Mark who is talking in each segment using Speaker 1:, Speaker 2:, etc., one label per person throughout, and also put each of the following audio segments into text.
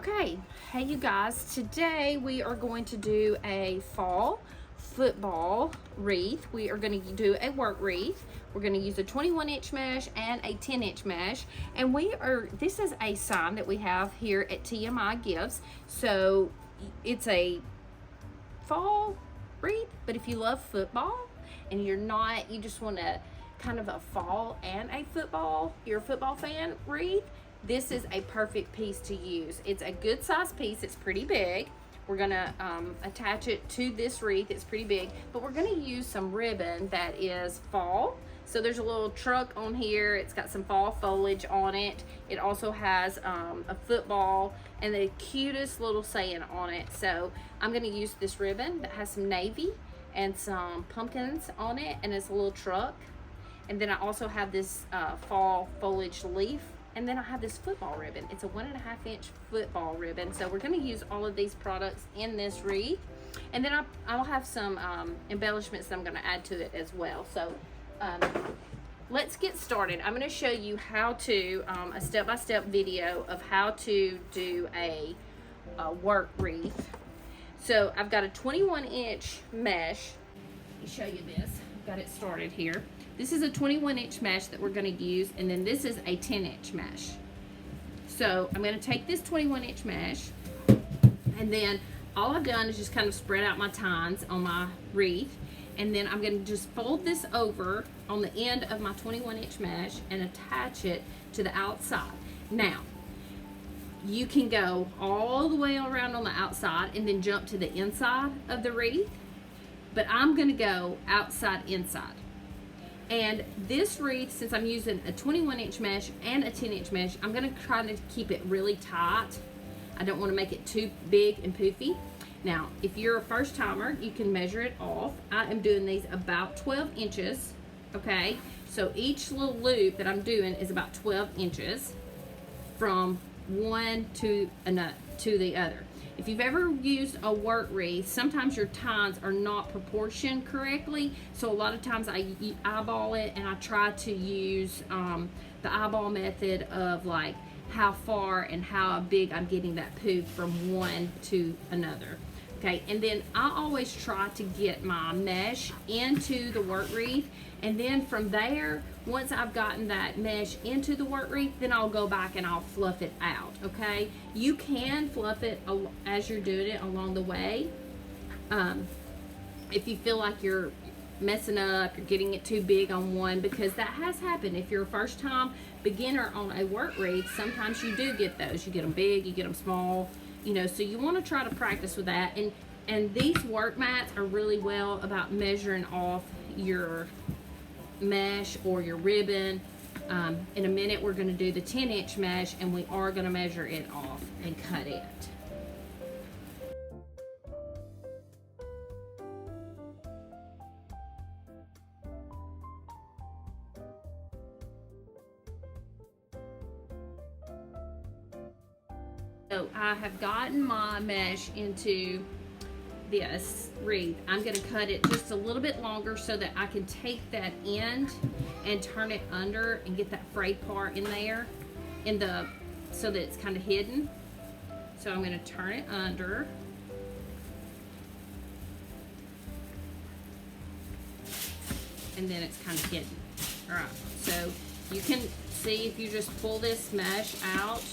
Speaker 1: Okay, hey you guys, today we are going to do a fall football wreath. We are going to do a work wreath. We're going to use a 21-inch mesh and a 10-inch mesh, and this is a sign that we have here at TMI Gifts. So it's a fall wreath, but if you love football and you just want to kind of a fall and you're a football fan wreath, this is a perfect piece to use. It's a good size piece. It's pretty big. We're gonna attach it to this wreath. It's pretty big, but we're gonna use some ribbon that is fall. So there's a little truck on here. It's got some fall foliage on it. It also has a football and the cutest little saying on it. So I'm gonna use this ribbon that has some navy and some pumpkins on it, and it's a little truck. And then I also have this fall foliage leaf. And then I have this football ribbon. It's a 1.5-inch football ribbon. So we're gonna use all of these products in this wreath. And then I'll have some embellishments that I'm gonna add to it as well. So let's get started. I'm gonna show you how to, a step-by-step video of how to do a work wreath. So I've got a 21-inch mesh. Let me show you this. I've got it started here. This is a 21-inch mesh that we're going to use, and then this is a 10-inch mesh. So I'm going to take this 21-inch mesh, and then all I've done is just kind of spread out my tines on my wreath, and then I'm going to just fold this over on the end of my 21-inch mesh and attach it to the outside. Now, you can go all the way around on the outside and then jump to the inside of the wreath, but I'm going to go outside inside. And this wreath, since I'm using a 21-inch mesh and a 10-inch mesh, I'm going to try to keep it really tight. I don't want to make it too big and poofy. Now, if you're a first timer, you can measure it off. I am doing these about 12 inches, okay? So each little loop that I'm doing is about 12 inches from one to the other. If you've ever used a work wreath, sometimes your tines are not proportioned correctly. So a lot of times I eyeball it, and I try to use the eyeball method of like how far and how big I'm getting that poof from one to another. Okay, and then I always try to get my mesh into the work wreath, and then from there, once I've gotten that mesh into the work wreath, then I'll go back and I'll fluff it out, okay? You can fluff it as you're doing it along the way. If you feel like you're messing up, you're getting it too big on one, because that has happened. If you're a first time beginner on a work wreath, sometimes you do get those. You get them big, you get them small, you know, so you want to try to practice with that. And these work mats are really well about measuring off your mesh or your ribbon. In a minute we're going to do the 10-inch mesh, and we are going to measure it off and cut it. So I have gotten my mesh into this wreath. I'm going to cut it just a little bit longer so that I can take that end and turn it under and get that frayed part in there so that it's kind of hidden. So I'm going to turn it under. And then it's kind of hidden. All right, so you can see if you just pull this mesh out,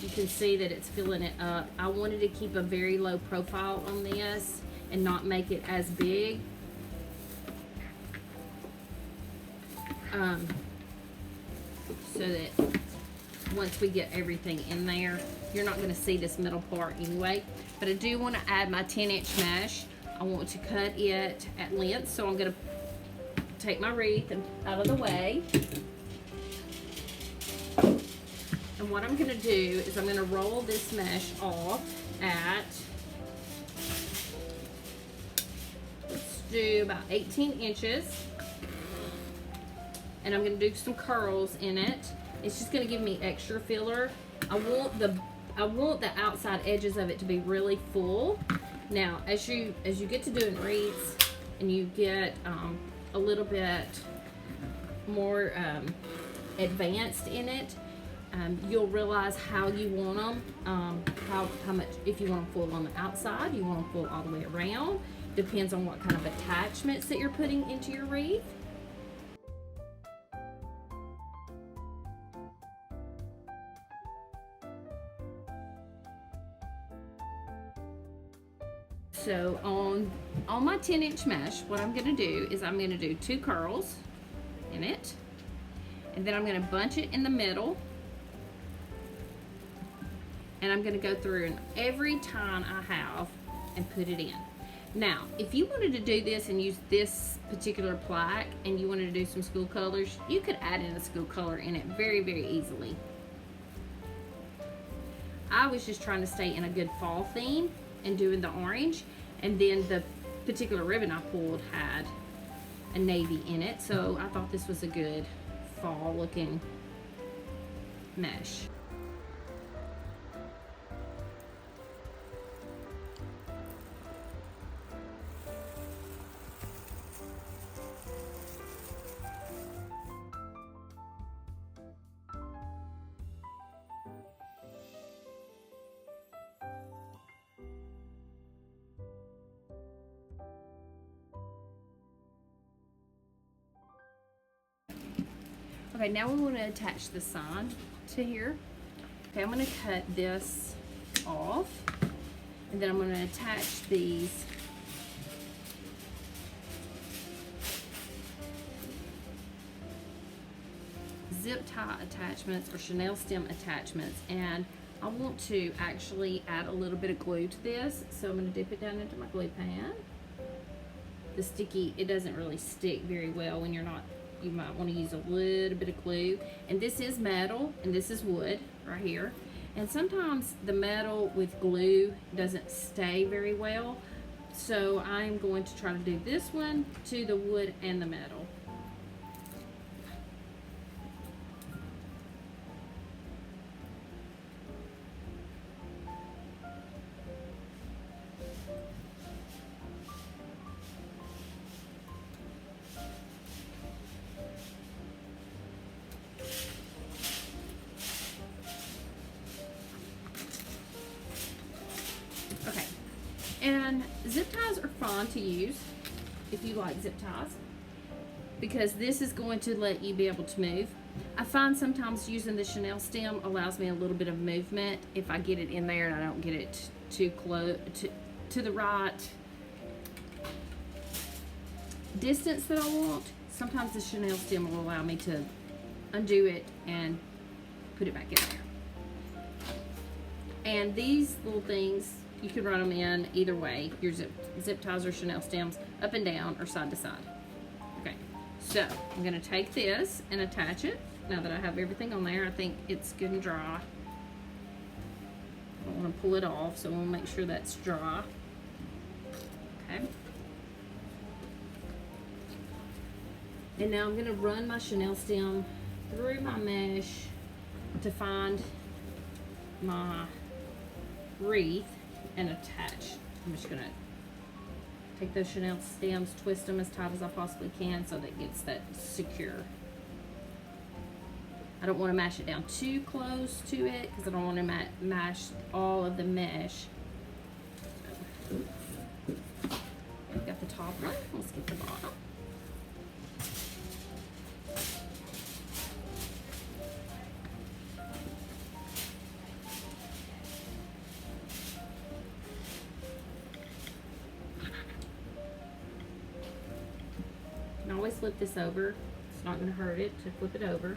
Speaker 1: you can see that it's filling it up. I wanted to keep a very low profile on this and not make it as big. So that once we get everything in there, you're not going to see this middle part anyway. But I do want to add my 10-inch mesh. I want to cut it at length, so I'm going to take my wreath out of the way. And what I'm going to do is I'm going to roll this mesh off at, let's do about 18 inches. And I'm going to do some curls in it. It's just going to give me extra filler. I want the outside edges of it to be really full. Now, as you get to doing wreaths and you get a little bit more advanced in it, you'll realize how you want them. how much, if you want them full on the outside, you want them full all the way around. Depends on what kind of attachments that you're putting into your wreath. So on my 10-inch mesh, what I'm gonna do is I'm gonna do 2 curls in it, and then I'm gonna bunch it in the middle, and I'm gonna go through and every time I have and put it in. Now, if you wanted to do this and use this particular plaque and you wanted to do some school colors, you could add in a school color in it very, very easily. I was just trying to stay in a good fall theme and doing the orange, and then the particular ribbon I pulled had a navy in it, so I thought this was a good fall looking mesh. Okay, now we want to attach the sign to here. Okay, I'm going to cut this off, and then I'm going to attach these zip tie attachments or Chanel stem attachments, and I want to actually add a little bit of glue to this, so I'm going to dip it down into my glue pan. The sticky, it doesn't really stick very well when you're not, you might want to use a little bit of glue. And this is metal and this is wood right here, and sometimes the metal with glue doesn't stay very well, so I'm going to try to do this one to the wood and the metal. Okay, and zip ties are fun to use if you like zip ties, because this is going to let you be able to move. I find sometimes using the Chanel stem allows me a little bit of movement if I get it in there and I don't get it too close to the right distance that I want. Sometimes the Chanel stem will allow me to undo it and put it back in there. And these little things, you can run them in either way, your zip ties or Chanel stems, up and down or side to side. Okay, so I'm gonna take this and attach it. Now that I have everything on there, I think it's good and dry. I don't wanna pull it off, so we'll make sure that's dry. Okay. And now I'm gonna run my Chanel stem through my mesh to find my wreath and attach. I'm just gonna take those Chanel stems, twist them as tight as I possibly can so that it gets that secure. I don't want to mash it down too close to it because I don't want to mash all of the mesh. We've got the top one, let's get the bottom. Always flip this over. It's not going to hurt it to flip it over.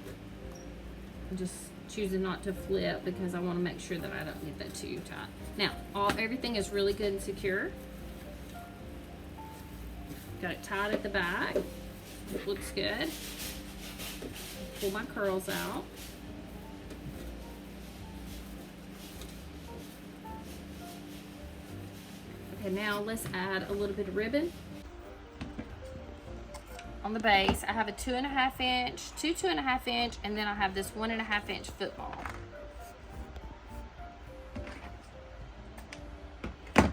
Speaker 1: I'm just choosing not to flip because I want to make sure that I don't get that too tight. Now, everything is really good and secure. Got it tied at the back. It looks good. Pull my curls out. Okay, now let's add a little bit of ribbon. On the base, I have a 2.5 inch, two 2.5 inch, and then I have this 1.5 inch football. Okay.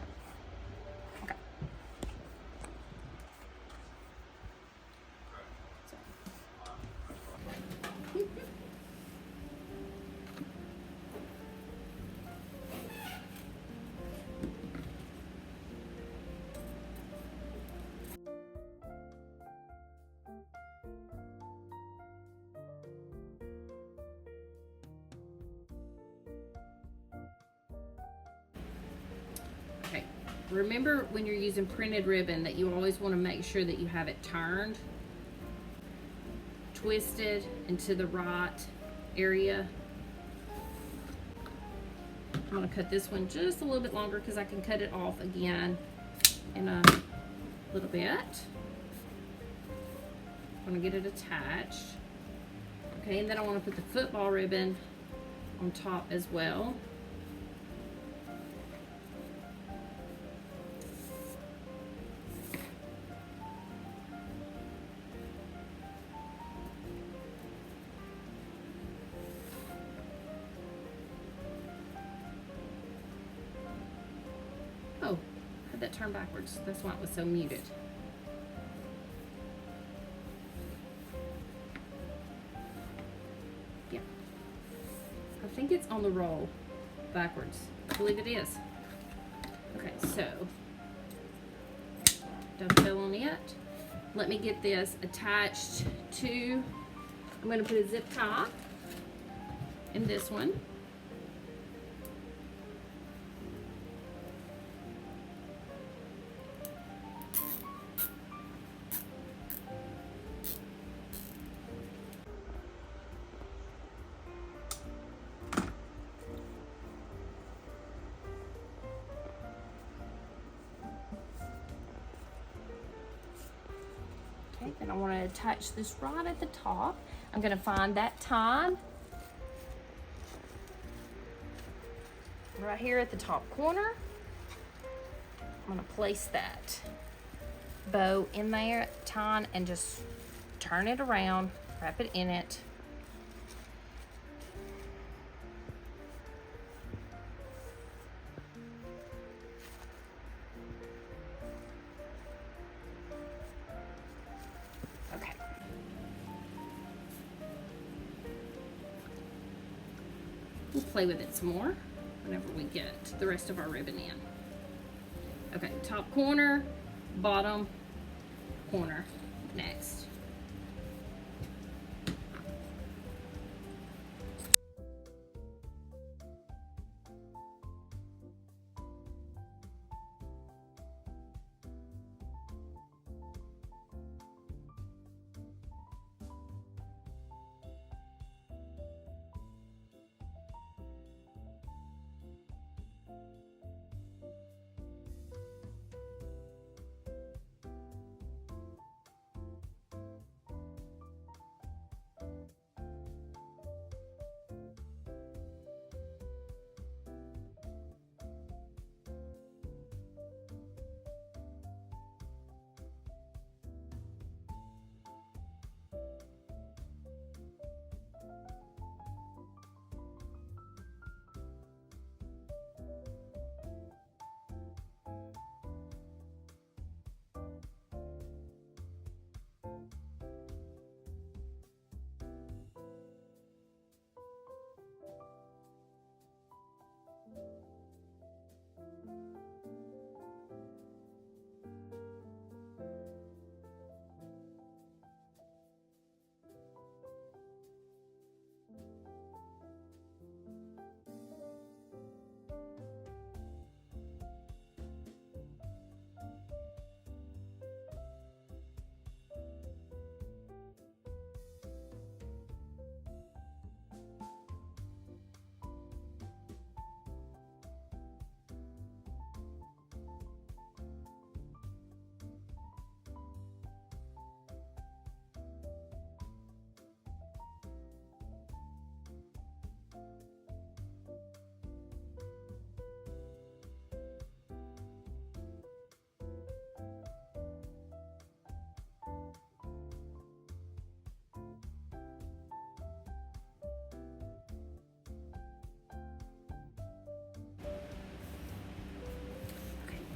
Speaker 1: Remember when you're using printed ribbon that you always want to make sure that you have it turned, twisted into the right area. I'm going to cut this one just a little bit longer because I can cut it off again in a little bit. I'm going to get it attached. Okay, and then I want to put the football ribbon on top as well. Oh, I had that turned backwards. That's why it was so muted. Yeah. I think it's on the roll backwards. I believe it is. Okay, so dovetail on it. Let me get this attached to, I'm going to put a zip tie in this one. Okay, then I want to attach this right at the top. I'm going to find that tie right here at the top corner. I'm going to place that bow in there, tie, and just turn it around, wrap it in it. Okay. We'll play with it some more whenever we get the rest of our ribbon in. Okay, top corner, bottom corner next.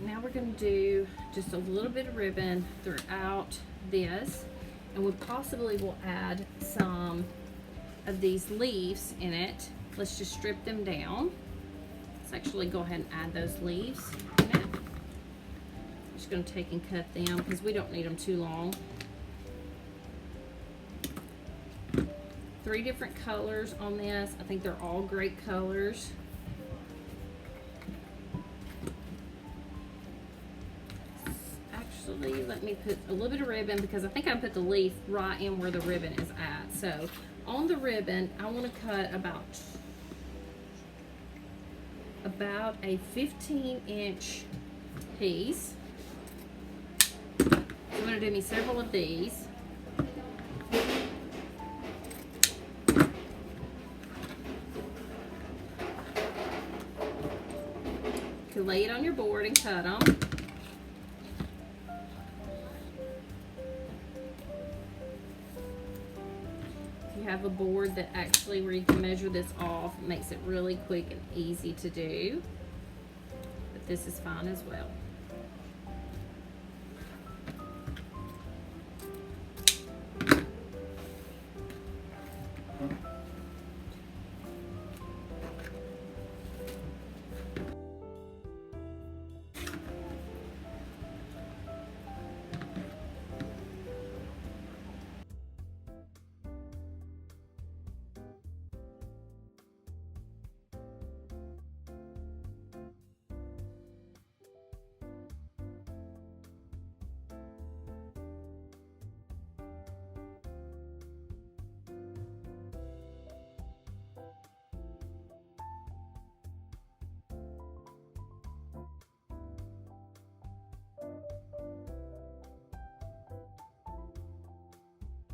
Speaker 1: Now we're going to do just a little bit of ribbon throughout this, and we possibly will add some of these leaves in it. Let's just strip them down. Let's actually go ahead and add those leaves in it. I'm just going to take and cut them because we don't need them too long. 3 different colors on this. I think they're all great colors. Actually, let me put a little bit of ribbon because I think I put the leaf right in where the ribbon is at. So on the ribbon, I want to cut about a 15-inch piece. I'm going to do me several of these. You can lay it on your board and cut them. If you have a board that actually where you can measure this off, it makes it really quick and easy to do. But this is fine as well.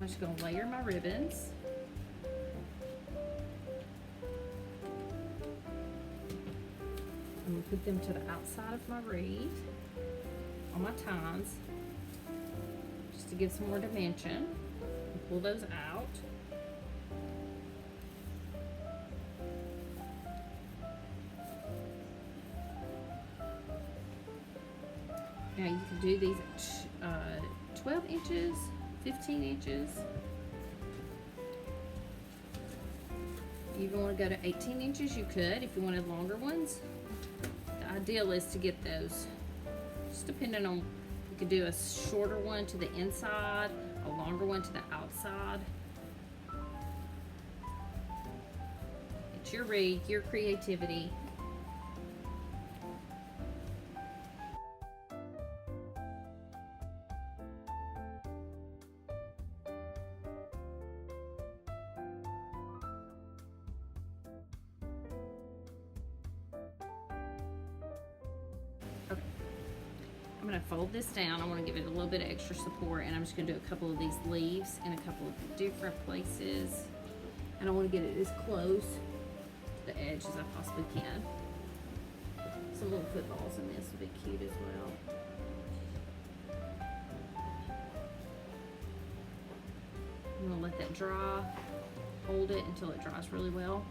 Speaker 1: I'm just going to layer my ribbons. I'm going to put them to the outside of my wreath on my tines just to give some more dimension. Pull those out. Now you can do these at 12 inches, 15 inches. If you want to go to 18 inches, you could if you wanted longer ones. The ideal is to get those, just depending on, you could do a shorter one to the inside, a longer one to the outside. It's your wreath, your creativity. Okay. I'm going to fold this down. I want to give it a little bit of extra support, and I'm just going to do a couple of these leaves in a couple of different places. And I want to get it as close to the edge as I possibly can. Some little footballs in this would be cute as well. I'm going to let that dry. Hold it until it dries really well.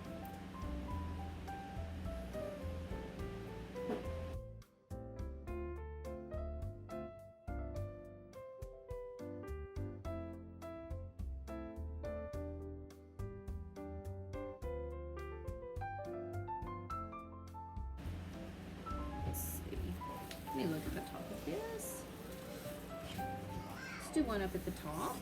Speaker 1: Let me look at the top of this. Let's do one up at the top.